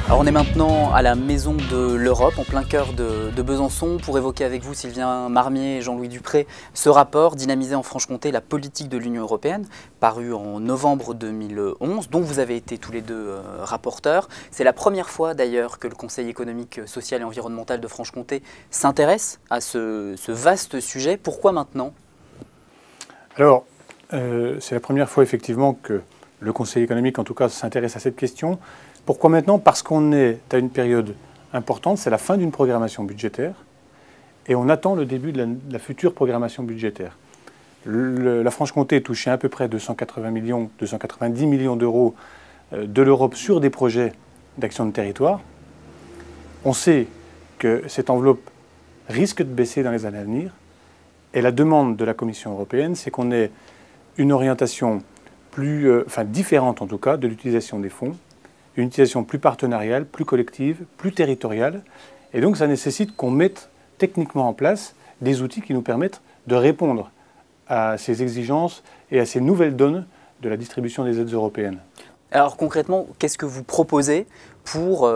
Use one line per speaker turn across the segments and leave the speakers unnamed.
Alors on est maintenant à la Maison de l'Europe, en plein cœur de Besançon, pour évoquer avec vous, Sylvain Marmier et Jean-Louis Dupré, ce rapport « Dynamiser en Franche-Comté la politique de l'Union européenne », paru en novembre 2011, dont vous avez été tous les deux rapporteurs. C'est la première fois d'ailleurs que le Conseil économique, social et environnemental de Franche-Comté s'intéresse à ce vaste sujet. Pourquoi maintenant?
Alors, c'est la première fois effectivement que le Conseil économique, en tout cas, s'intéresse à cette question. Pourquoi maintenant? Parce qu'on est à une période importante, c'est la fin d'une programmation budgétaire, et on attend le début de la future programmation budgétaire. La Franche-Comté touchait à peu près 290 millions d'euros de l'Europe sur des projets d'action de territoire. On sait que cette enveloppe risque de baisser dans les années à venir, et la demande de la Commission européenne, c'est qu'on ait une orientation différente en tout cas de l'utilisation des fonds, une utilisation plus partenariale, plus collective, plus territoriale. Et donc ça nécessite qu'on mette techniquement en place des outils qui nous permettent de répondre à ces exigences et à ces nouvelles donnes de la distribution des aides européennes.
Alors concrètement, qu'est-ce que vous proposez pour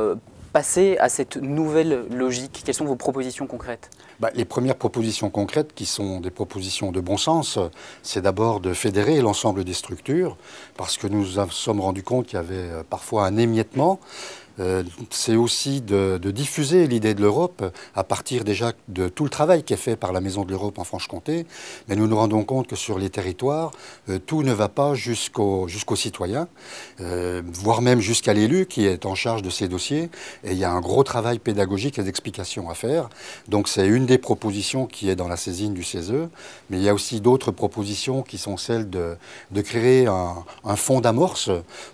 passer à cette nouvelle logique? Quelles sont vos propositions concrètes?
Les premières propositions concrètes, qui sont des propositions de bon sens, c'est d'abord de fédérer l'ensemble des structures, parce que nous nous sommes rendus compte qu'il y avait parfois un émiettement. C'est aussi de diffuser l'idée de l'Europe à partir déjà de tout le travail qui est fait par la Maison de l'Europe en Franche-Comté. Mais nous nous rendons compte que sur les territoires, tout ne va pas jusqu'aux citoyens, voire même jusqu'à l'élu qui est en charge de ces dossiers. Et il y a un gros travail pédagogique et d'explication à faire. Donc c'est une des propositions qui est dans la saisine du CESE. Mais il y a aussi d'autres propositions qui sont celles de créer un fonds d'amorce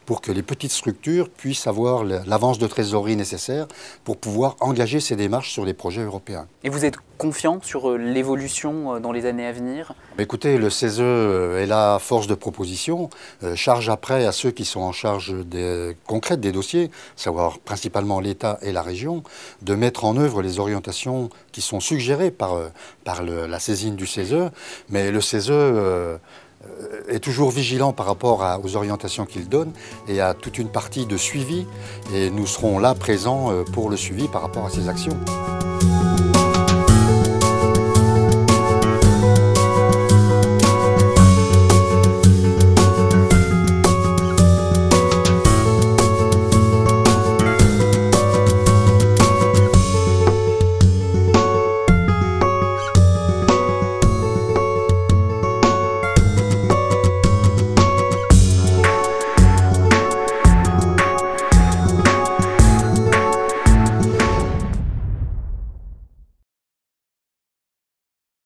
pour que les petites structures puissent avoir l'avance de trésorerie nécessaire pour pouvoir engager ces démarches sur les projets européens.
Et vous êtes confiant sur l'évolution dans les années à venir?
Écoutez, le CESE est là force de proposition, charge après à ceux qui sont en charge concrète des dossiers, savoir principalement l'État et la région, de mettre en œuvre les orientations qui sont suggérées par la saisine du CESE. Mais le CESE est toujours vigilant par rapport aux orientations qu'il donne et à toute une partie de suivi. Et nous serons là présents pour le suivi par rapport à ces actions.